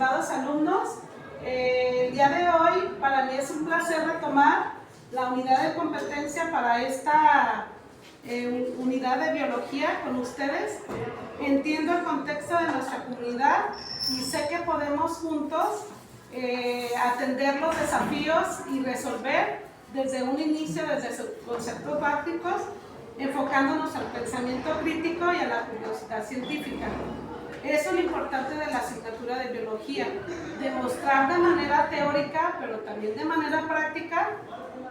estimados alumnos. El día de hoy para mí es un placer retomar la unidad de competencia para esta unidad de biología con ustedes. Entiendo el contexto de nuestra comunidad y sé que podemos juntos atender los desafíos y resolver desde un inicio, desde sus conceptos básicos, enfocándonos al pensamiento crítico y a la curiosidad científica. Eso es lo importante de la asignatura de biología, demostrar de manera teórica, pero también de manera práctica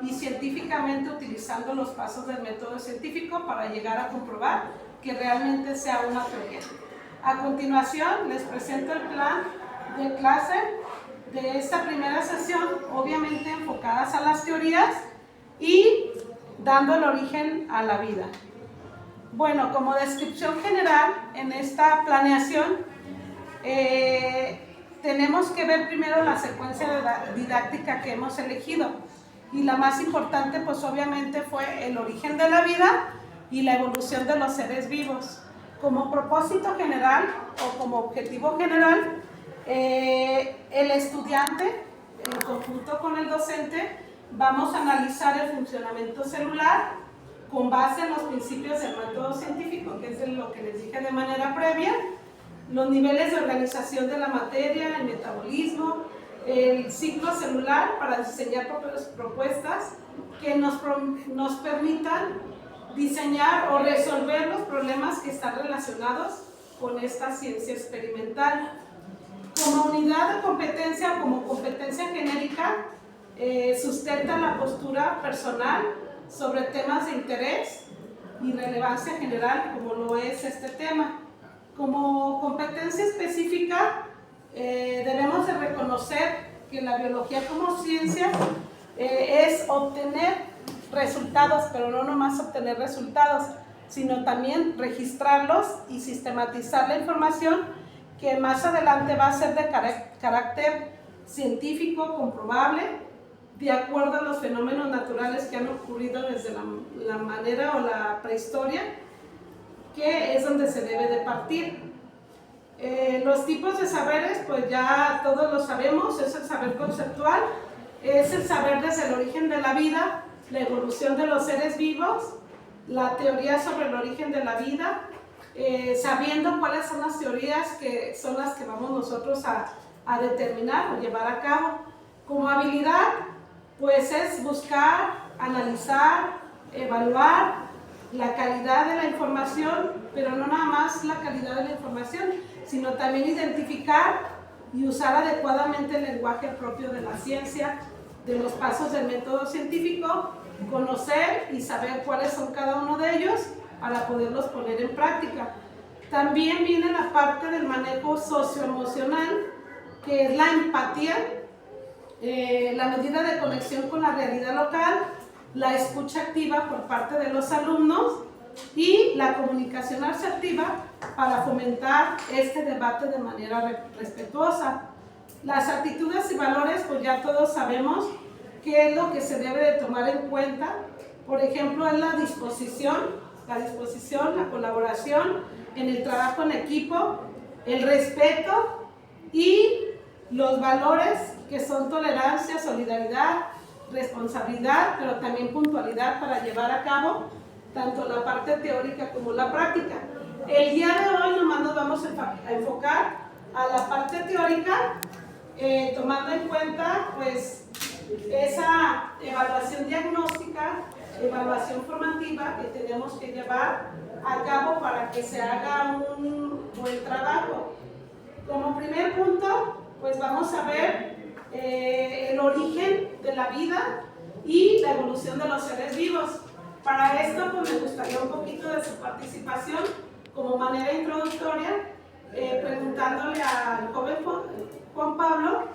y científicamente utilizando los pasos del método científico para llegar a comprobar que realmente sea una teoría. A continuación les presento el plan de clase de esta primera sesión, obviamente enfocadas a las teorías y dando el origen a la vida. Bueno, como descripción general en esta planeación, tenemos que ver primero la secuencia didáctica que hemos elegido. Y la más importante, pues obviamente fue el origen de la vida y la evolución de los seres vivos. Como propósito general o como objetivo general, el estudiante, en conjunto con el docente, vamos a analizar el funcionamiento celular con base en los principios del método científico, que es lo que les dije de manera previa, los niveles de organización de la materia, el metabolismo, el ciclo celular para diseñar propuestas que nos permitan diseñar o resolver los problemas que están relacionados con esta ciencia experimental. Como unidad de competencia, como competencia genérica, sustenta la postura personal sobre temas de interés y relevancia general, como lo es este tema. Como competencia específica, debemos de reconocer que la biología como ciencia es obtener resultados, pero no nomás obtener resultados, sino también registrarlos y sistematizar la información que más adelante va a ser de carácter científico, comprobable, de acuerdo a los fenómenos naturales que han ocurrido desde la manera o la prehistoria, que es donde se debe de partir. Los tipos de saberes, pues ya todos lo sabemos, es el saber conceptual, es el saber desde el origen de la vida, la evolución de los seres vivos, la teoría sobre el origen de la vida, sabiendo cuáles son las teorías que son las que vamos nosotros a determinar o llevar a cabo. Como habilidad, pues es buscar, analizar, evaluar la calidad de la información, pero no nada más la calidad de la información, sino también identificar y usar adecuadamente el lenguaje propio de la ciencia, de los pasos del método científico, conocer y saber cuáles son cada uno de ellos para poderlos poner en práctica. También viene la parte del manejo socioemocional, que es la empatía, la medida de conexión con la realidad local, la escucha activa por parte de los alumnos y la comunicación asertiva para fomentar este debate de manera respetuosa. Las actitudes y valores, pues ya todos sabemos qué es lo que se debe de tomar en cuenta. Por ejemplo, es la disposición, la colaboración en el trabajo en equipo, el respeto y los valores que son tolerancia, solidaridad, responsabilidad, pero también puntualidad para llevar a cabo tanto la parte teórica como la práctica. El día de hoy nomás nos vamos a enfocar a la parte teórica, tomando en cuenta pues esa evaluación diagnóstica, evaluación formativa que tenemos que llevar a cabo para que se haga un buen trabajo. Como primer punto, pues vamos a ver el origen de la vida y la evolución de los seres vivos. Para esto, pues me gustaría un poquito de su participación como manera introductoria, preguntándole al joven Juan Pablo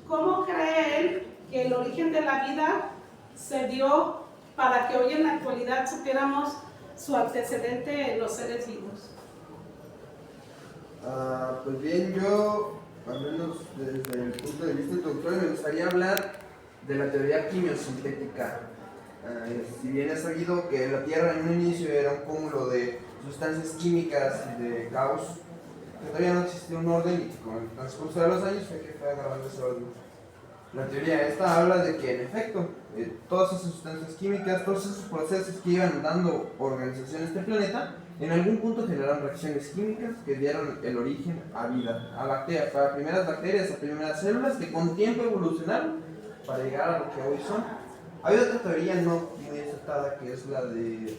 cómo cree él que el origen de la vida se dio para que hoy en la actualidad supiéramos su antecedente en los seres vivos. Pues bien, yo, al menos desde el punto de vista introductorio, me gustaría hablar de la teoría quimiosintética. Si bien es sabido que la Tierra en un inicio era un cúmulo de sustancias químicas y de caos, que todavía no existía un orden y que con el transcurso de los años fue agarrando ese orden. La teoría esta habla de que en efecto todas esas sustancias químicas, todos esos procesos que iban dando organización a este planeta, en algún punto generaron reacciones químicas que dieron el origen a vida, a bacterias, a primeras bacterias, a primeras células que con tiempo evolucionaron para llegar a lo que hoy son. Hay otra teoría no muy aceptada que es la de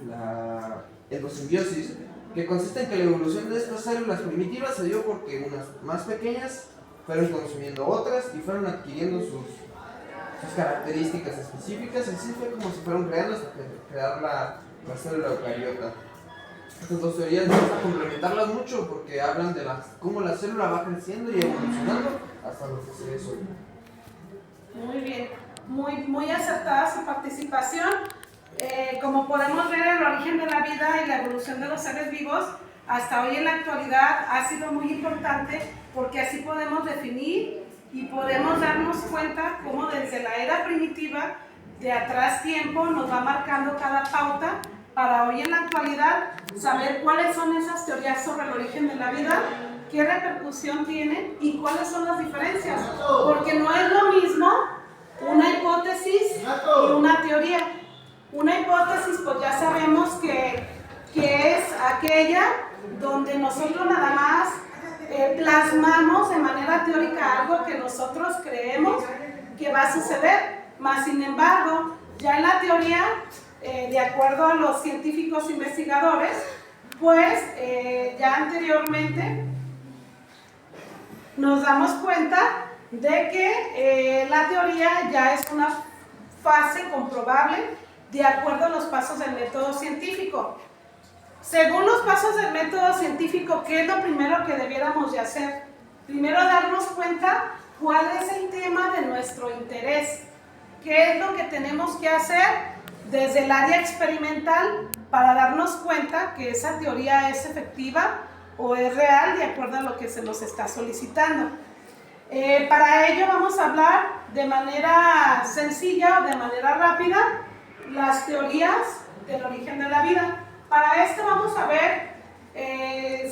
la endosimbiosis, que consiste en que la evolución de estas células primitivas se dio porque unas más pequeñas fueron consumiendo otras y fueron adquiriendo sus características específicas, y así fue como se fueron creando hasta crear la célula eucariota. Estas dos teorías vamos a complementarlas mucho porque hablan de cómo la célula va creciendo y evolucionando hasta lo que se es hoy. Muy bien, muy acertada su participación. Como podemos ver, el origen de la vida y la evolución de los seres vivos hasta hoy en la actualidad ha sido muy importante, porque así podemos definir y podemos darnos cuenta cómo desde la era primitiva, de atrás tiempo, nos va marcando cada pauta para hoy en la actualidad saber cuáles son esas teorías sobre el origen de la vida, qué repercusión tienen y cuáles son las diferencias, porque no es lo mismo una hipótesis y una teoría. Una hipótesis, pues ya sabemos que es aquella donde nosotros nada más plasmamos de manera teórica algo que nosotros creemos que va a suceder, mas sin embargo, ya en la teoría, de acuerdo a los científicos investigadores, pues ya anteriormente nos damos cuenta de que la teoría ya es una fase comprobable de acuerdo a los pasos del método científico. Según los pasos del método científico, ¿qué es lo primero que debiéramos de hacer? Primero darnos cuenta cuál es el tema de nuestro interés, qué es lo que tenemos que hacer desde el área experimental para darnos cuenta que esa teoría es efectiva o es real de acuerdo a lo que se nos está solicitando. Para ello vamos a hablar de manera sencilla o de manera rápida las teorías del origen de la vida. Para esto vamos a ver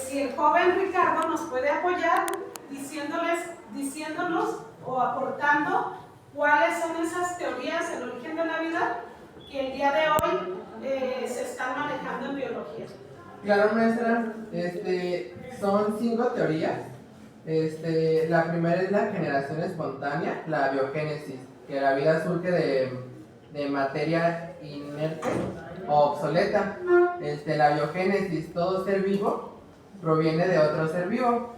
si el joven Ricardo nos puede apoyar diciéndonos o aportando cuáles son esas teorías del origen de la vida que el día de hoy se están manejando en biología. Claro, maestra, son 5 teorías. La primera es la generación espontánea, la biogénesis, que la vida surge de materia inerte o obsoleta. La biogénesis, todo ser vivo proviene de otro ser vivo.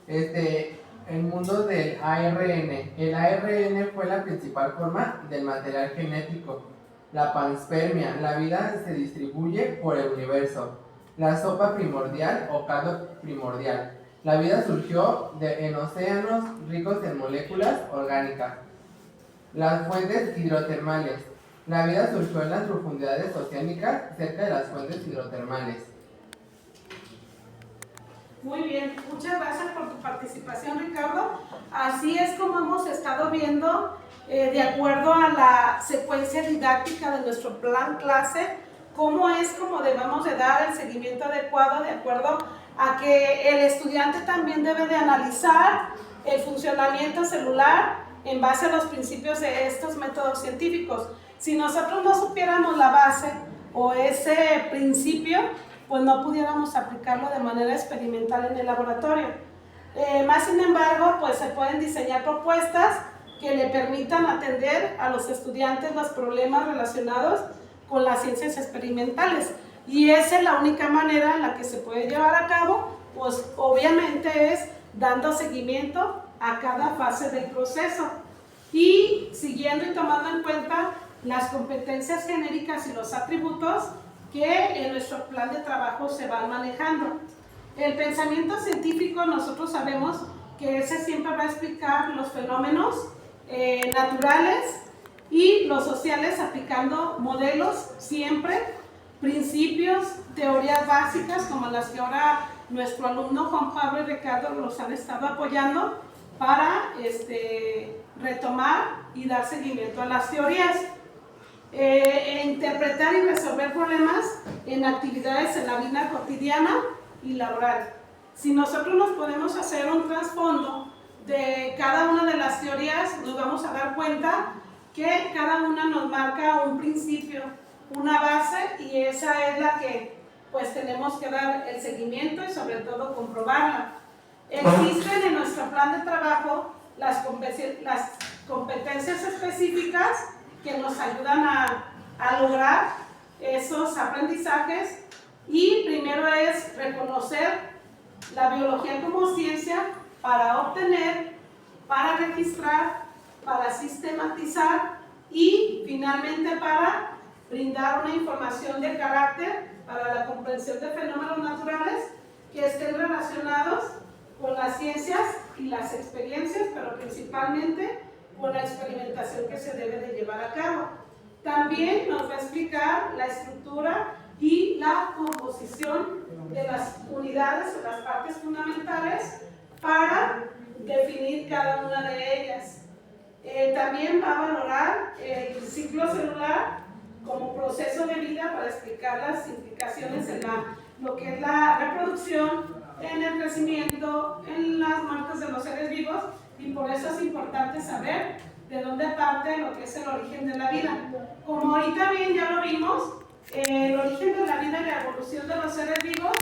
El mundo del ARN. El ARN fue la principal forma del material genético. La panspermia, la vida se distribuye por el universo. La sopa primordial o caldo primordial. La vida surgió en océanos ricos en moléculas orgánicas. Las fuentes hidrotermales. La vida surgió en las profundidades oceánicas cerca de las fuentes hidrotermales. Muy bien, muchas gracias por tu participación, Ricardo. Así es como hemos estado viendo, de acuerdo a la secuencia didáctica de nuestro plan clase, cómo debemos de dar el seguimiento adecuado de acuerdo a que el estudiante también debe de analizar el funcionamiento celular en base a los principios de estos métodos científicos. Si nosotros no supiéramos la base o ese principio, pues no pudiéramos aplicarlo de manera experimental en el laboratorio. Más sin embargo, pues se pueden diseñar propuestas que le permitan atender a los estudiantes los problemas relacionados con las ciencias experimentales. Y esa es la única manera en la que se puede llevar a cabo, pues obviamente es dando seguimiento a cada fase del proceso y siguiendo y tomando en cuenta las competencias genéricas y los atributos que en nuestro plan de trabajo se van manejando. El pensamiento científico, nosotros sabemos que ese siempre va a explicar los fenómenos naturales y los sociales aplicando modelos siempre, principios, teorías básicas como las que ahora nuestro alumno Juan Pablo y Ricardo nos han estado apoyando para retomar y dar seguimiento a las teorías. Interpretar y resolver problemas en actividades en la vida cotidiana y laboral. Si nosotros nos podemos hacer un trasfondo de cada una de las teorías, nos vamos a dar cuenta que cada una nos marca un principio, una base, y esa es la que pues tenemos que dar el seguimiento y sobre todo comprobarla. Existen en nuestro plan de trabajo las competencias específicas que nos ayudan a lograr esos aprendizajes, y primero es reconocer la biología como ciencia para obtener, para registrar, para sistematizar y finalmente para brindar una información de carácter para la comprensión de fenómenos naturales que estén relacionados con las ciencias y las experiencias, pero principalmente con la experimentación que se debe de llevar a cabo. También nos va a explicar la estructura y la composición de las unidades o las partes fundamentales para definir cada una de ellas. También va a valorar el ciclo celular como proceso de vida para explicar las implicaciones en lo que es la reproducción, en el crecimiento, en las muertes de los seres vivos, y por eso es importante saber de dónde parte lo que es el origen de la vida. Como ahorita bien ya lo vimos, el origen de la vida y la evolución de los seres vivos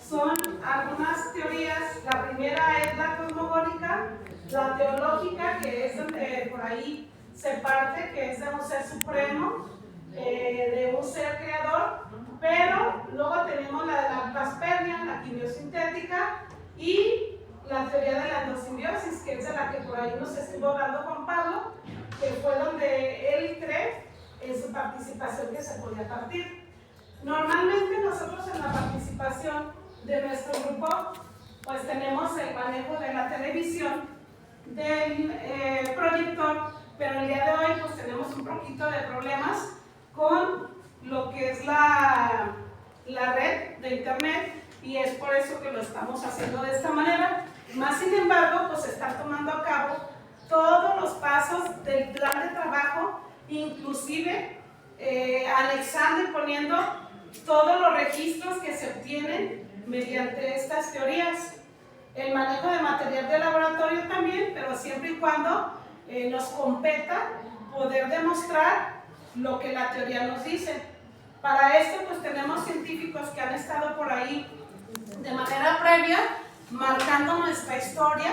son algunas teorías. La primera es la cosmogónica, la teológica, que es donde por ahí se parte, que es de un ser supremo, de un ser creador, pero luego tenemos la de la paspermia, la quimiosintética, y la teoría de la endosimbiosis, que es de la que por ahí nos estuvo hablando Juan Pablo, que fue donde él cree en su participación que se podía partir. Normalmente nosotros en la participación de nuestro grupo pues tenemos el manejo de la televisión, del proyector, pero el día de hoy pues tenemos un poquito de problemas con lo que es la red de internet, y es por eso que lo estamos haciendo de esta manera. Más sin embargo, pues se están tomando a cabo todos los pasos del plan de trabajo, inclusive anexando y poniendo todos los registros que se obtienen mediante estas teorías. El manejo de material de laboratorio también, pero siempre y cuando nos competa poder demostrar lo que la teoría nos dice. Para esto pues tenemos científicos que han estado por ahí de manera previa marcando nuestra historia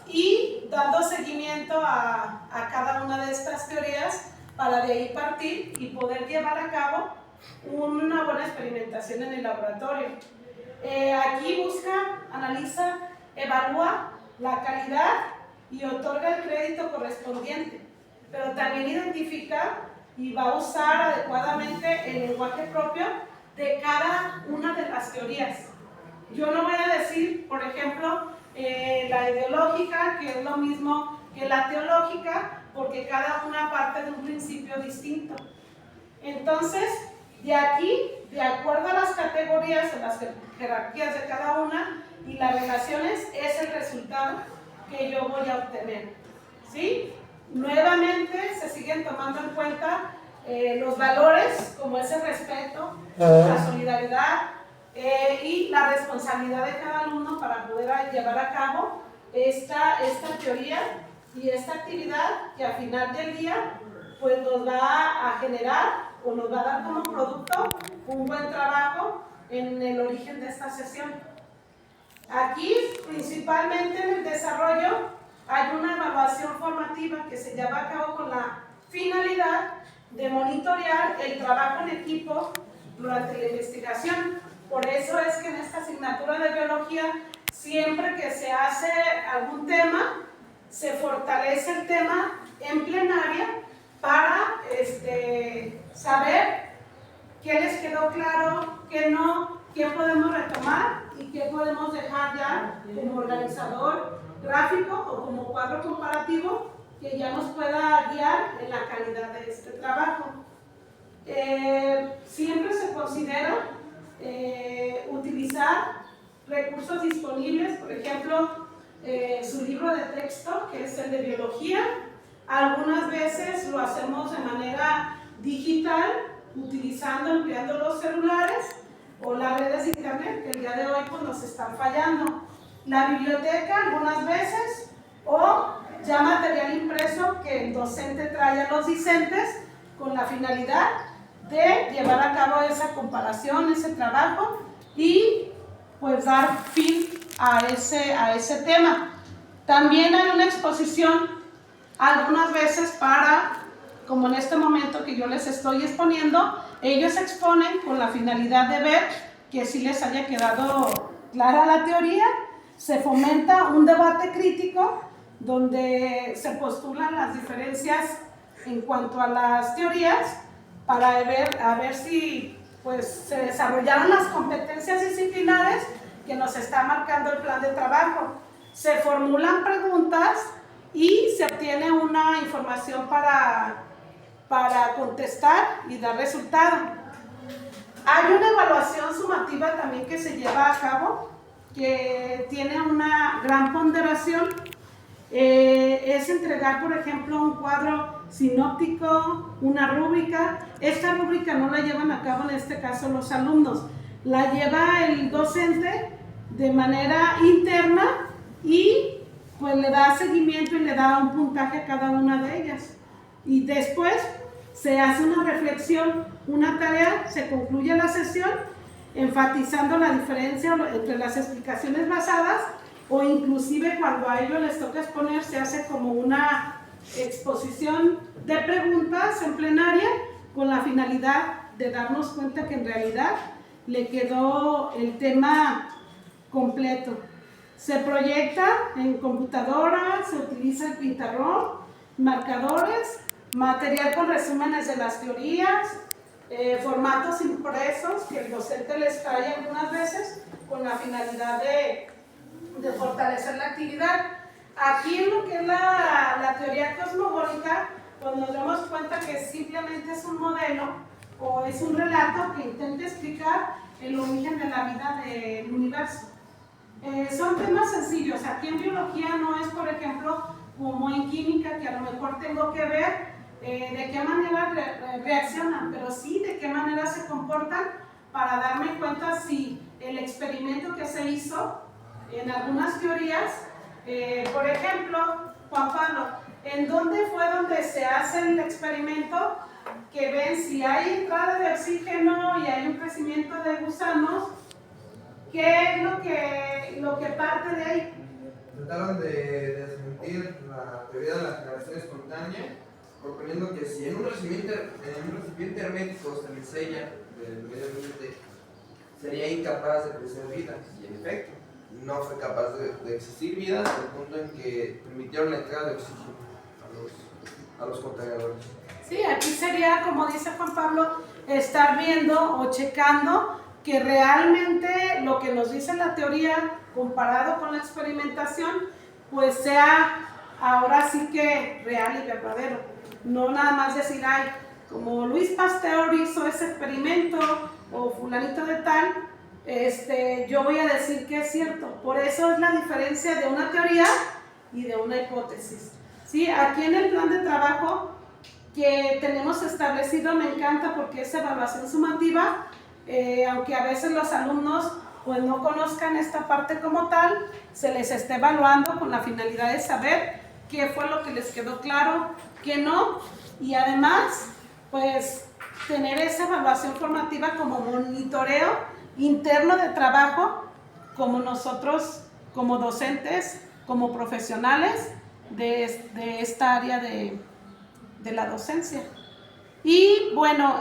y dando seguimiento a cada una de estas teorías para de ahí partir y poder llevar a cabo una buena experimentación en el laboratorio. Aquí busca, analiza, evalúa la calidad y otorga el crédito correspondiente, pero también identifica y va a usar adecuadamente el lenguaje propio de cada una de las teorías. Yo no voy a decir, por ejemplo, la ideológica, que es lo mismo que la teológica, porque cada una parte de un principio distinto. Entonces, de aquí, de acuerdo a las categorías, a las jerarquías de cada una y las relaciones, es el resultado que yo voy a obtener. ¿Sí? Nuevamente se siguen tomando en cuenta los valores, como es el respeto, la solidaridad y la responsabilidad de cada alumno para poder llevar a cabo esta teoría y esta actividad que al final del día pues nos va a generar o nos va a dar como producto un buen trabajo en el origen de esta sesión. Aquí, principalmente en el desarrollo, hay una evaluación formativa que se lleva a cabo con la finalidad de monitorear el trabajo en equipo durante la investigación. Por eso es que en esta asignatura de biología, siempre que se hace algún tema, se fortalece el tema en plenaria para saber qué les quedó claro, qué no, qué podemos retomar y qué podemos dejar ya como organizador gráfico o como cuadro comparativo que ya nos pueda guiar en la calidad de este trabajo. Siempre se considera utilizar recursos disponibles, por ejemplo, su libro de texto, que es el de biología. Algunas veces lo hacemos de manera digital, empleando los celulares o las redes de internet, que el día de hoy pues, nos están fallando. la biblioteca algunas veces, o ya material impreso que el docente trae a los discentes con la finalidad de llevar a cabo esa comparación, ese trabajo y pues dar fin a ese tema. También hay una exposición algunas veces para, como en este momento que yo les estoy exponiendo, ellos exponen con la finalidad de ver que sí les haya quedado clara la teoría. Se fomenta un debate crítico donde se postulan las diferencias en cuanto a las teorías para ver si pues, se desarrollaron las competencias disciplinares que nos está marcando el plan de trabajo. Se formulan preguntas y se obtiene una información para contestar y dar resultado. Hay una evaluación sumativa también que se lleva a cabo, que tiene una gran ponderación. Es entregar, por ejemplo, un cuadro sinóptico, una rúbrica. Esta rúbrica no la llevan a cabo en este caso los alumnos, la lleva el docente de manera interna y pues le da seguimiento y le da un puntaje a cada una de ellas. Y después se hace una reflexión, una tarea, se concluye la sesión enfatizando la diferencia entre las explicaciones basadas o inclusive cuando a ellos les toca exponer se hace como una exposición de preguntas en plenaria con la finalidad de darnos cuenta que en realidad le quedó el tema completo. Se proyecta en computadora, se utiliza el pizarrón, marcadores, material con resúmenes de las teorías, formatos impresos que el docente les trae algunas veces con la finalidad de fortalecer la actividad. Aquí en lo que es la teoría cosmogónica, pues nos damos cuenta que simplemente es un modelo o es un relato que intenta explicar el origen de la vida del universo. Son temas sencillos. Aquí en biología no es, por ejemplo, como en química, que a lo mejor tengo que ver de qué manera reaccionan, pero sí de qué manera se comportan para darme cuenta si el experimento que se hizo en algunas teorías, por ejemplo, Juan Pablo, ¿en dónde fue donde se hace el experimento que ven si hay entrada de oxígeno y hay un crecimiento de gusanos? ¿Qué es lo que parte de ahí? Trataron de desmentir la teoría de la generación espontánea, proponiendo que si en un recipiente hermético se le sella del medio ambiente, sería incapaz de crecer vida. Y en efecto, no fue capaz de existir vida hasta el punto en que permitieron la entrada de oxígeno a los contenedores. Sí, aquí sería, como dice Juan Pablo, estar viendo o checando que realmente lo que nos dice la teoría comparado con la experimentación, pues sea ahora sí que real y verdadero. No nada más decir, ay, como Luis Pasteur hizo ese experimento o fulanito de tal, yo voy a decir que es cierto. Por eso es la diferencia de una teoría y de una hipótesis. ¿Sí? Aquí en el plan de trabajo que tenemos establecido me encanta porque es evaluación sumativa, aunque a veces los alumnos pues no conozcan esta parte como tal, se les está evaluando con la finalidad de saber qué fue lo que les quedó claro, qué no, y además pues tener esa evaluación formativa como monitoreo interno de trabajo, como nosotros como docentes, como profesionales de esta área de la docencia. Y bueno,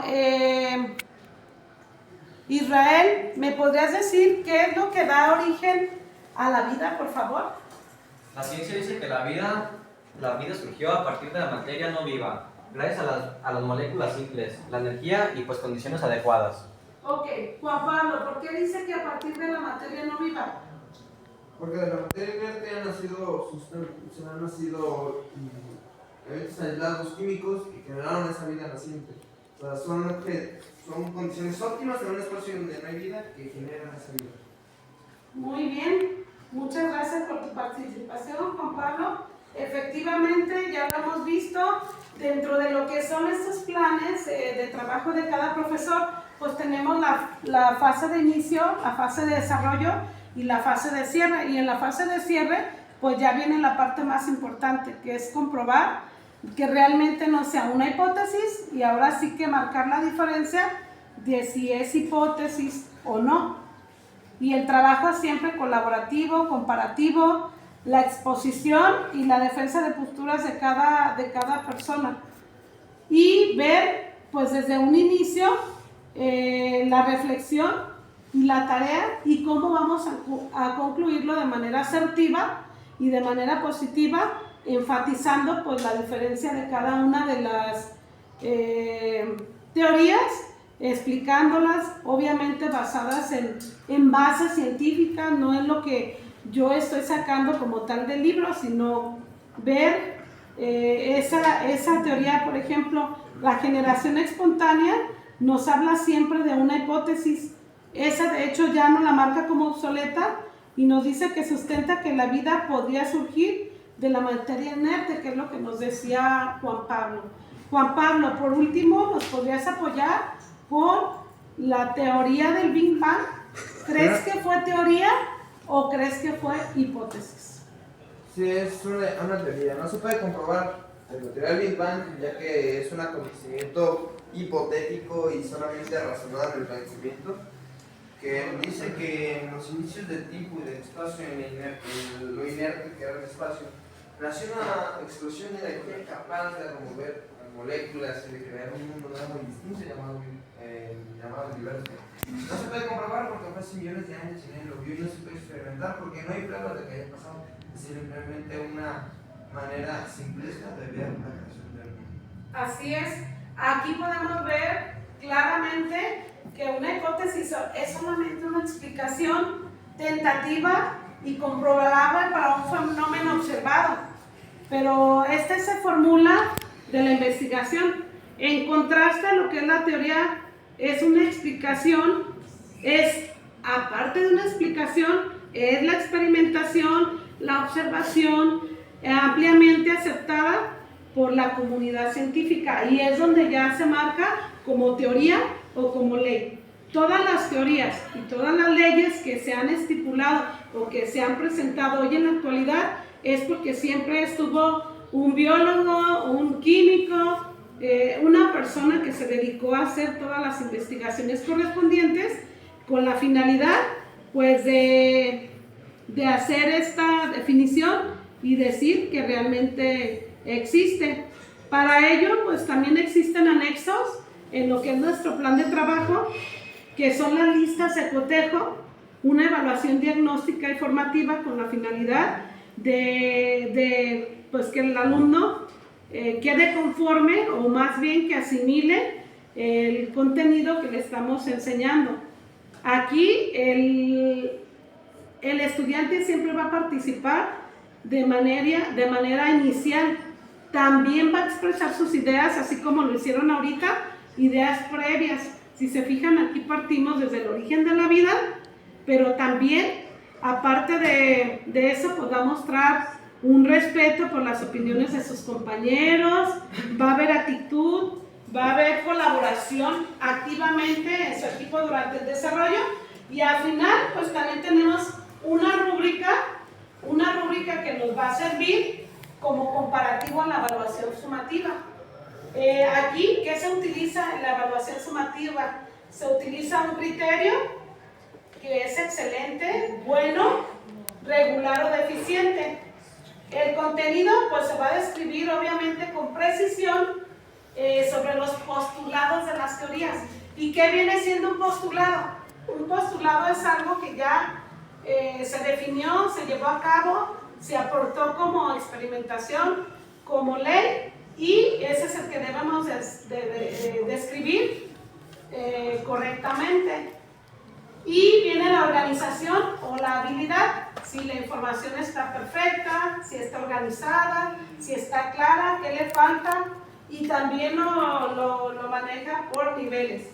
Israel, ¿me podrías decir qué es lo que da origen a la vida, por favor? La ciencia dice que la vida surgió a partir de la materia no viva, gracias a las moléculas simples, la energía y pues condiciones adecuadas. Ok, Juan Pablo, ¿por qué dice que a partir de la materia no viva? Porque de la materia inerte han nacido eventos aislados químicos que generaron esa vida naciente. O sea, son condiciones óptimas en un espacio donde no hay vida que generan esa vida. Muy bien, muchas gracias por tu participación, Juan Pablo. Efectivamente, ya lo hemos visto, dentro de lo que son estos planes de trabajo de cada profesor, pues tenemos la fase de inicio, la fase de desarrollo, y la fase de cierre. Y en la fase de cierre, pues ya viene la parte más importante, que es comprobar que realmente no sea una hipótesis y ahora sí que marcar la diferencia de si es hipótesis o no. Y el trabajo es siempre colaborativo, comparativo, la exposición y la defensa de posturas de cada persona. Y ver, pues desde un inicio, la reflexión y la tarea y cómo vamos a concluirlo de manera asertiva y de manera positiva, enfatizando pues la diferencia de cada una de las teorías, explicándolas, obviamente basadas en bases científicas, no en lo que yo estoy sacando como tal del libro, sino ver esa teoría. Por ejemplo, la generación espontánea nos habla siempre de una hipótesis. Esa de hecho ya no la marca como obsoleta y nos dice que sustenta que la vida podría surgir de la materia inerte, que es lo que nos decía Juan Pablo. Juan Pablo, por último, ¿nos podrías apoyar con la teoría del Big Bang? ¿Crees que fue teoría o crees que fue hipótesis? Sí, es una teoría. No se puede comprobar la teoría del Big Bang, ya que es un acontecimiento hipotético y solamente razonado en el pensamiento, que dice que en los inicios del tiempo y del espacio, en lo inerte que era el espacio, nació una explosión de energía capaz de remover moléculas y de crear un mundo nuevo y distinto llamado universo. No se puede comprobar porque fue hace millones de años y nadie lo vio y no se puede experimentar porque no hay pruebas de que haya pasado. Es simplemente una manera simplista de ver la creación del mundo. Así es. Aquí podemos ver claramente que una hipótesis es solamente una explicación tentativa y comprobable para un fenómeno observado, pero este se formula de la investigación. En contraste a lo que es la teoría, es una explicación, es aparte de una explicación, es la experimentación, la observación ampliamente aceptada por la comunidad científica y es donde ya se marca como teoría o como ley. Todas las teorías y todas las leyes que se han estipulado o que se han presentado hoy en la actualidad es porque siempre estuvo un biólogo, un químico, una persona que se dedicó a hacer todas las investigaciones correspondientes con la finalidad pues de hacer esta definición y decir que realmente existe. Para ello pues también existen anexos en lo que es nuestro plan de trabajo, que son las listas de cotejo, una evaluación diagnóstica y formativa con la finalidad de pues que el alumno quede conforme o más bien que asimile el contenido que le estamos enseñando. Aquí el estudiante siempre va a participar de manera inicial, también va a expresar sus ideas, así como lo hicieron ahorita, ideas previas. Si se fijan, aquí partimos desde el origen de la vida, pero también, aparte de eso, pues va a mostrar un respeto por las opiniones de sus compañeros, va a haber actitud, va a haber colaboración activamente en su equipo durante el desarrollo y al final, pues también tenemos una rúbrica que nos va a servir como comparativo a la evaluación sumativa. Aquí, ¿qué se utiliza en la evaluación sumativa? Se utiliza un criterio que es excelente, bueno, regular o deficiente. El contenido pues se va a describir obviamente con precisión sobre los postulados de las teorías. ¿Y qué viene siendo un postulado? Un postulado es algo que ya se definió, se llevó a cabo, se aportó como experimentación, como ley, y ese es el que debemos describir correctamente. Y viene la organización o la habilidad, si la información está perfecta, si está organizada, si está clara, qué le falta, y también lo maneja por niveles.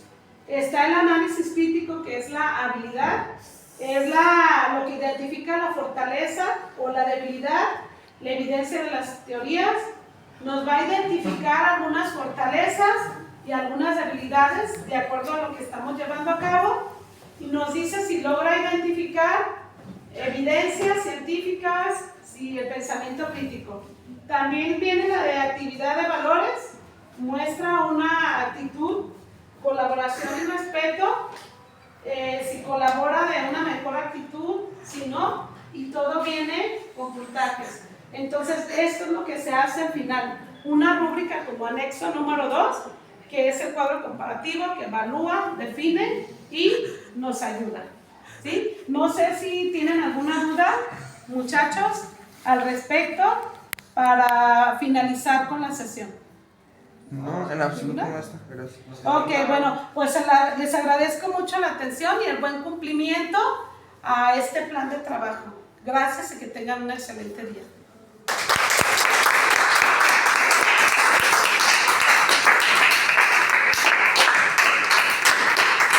Está el análisis crítico, que es la habilidad, es lo que identifica la fortaleza o la debilidad, la evidencia de las teorías. Nos va a identificar algunas fortalezas y algunas debilidades de acuerdo a lo que estamos llevando a cabo y nos dice si logra identificar evidencias científicas y el pensamiento crítico. También viene la de actividad de valores, muestra una actitud, colaboración y respeto, si colabora de una mejor actitud, si no, y todo viene con puntajes. Entonces, esto es lo que se hace al final, una rúbrica como anexo número 2, que es el cuadro comparativo que evalúa, define y nos ayuda. ¿Sí? No sé si tienen alguna duda, muchachos, al respecto para finalizar con la sesión. No, en absoluto no está. Gracias. Ok, bueno, pues les agradezco mucho la atención y el buen cumplimiento a este plan de trabajo. Gracias y que tengan un excelente día.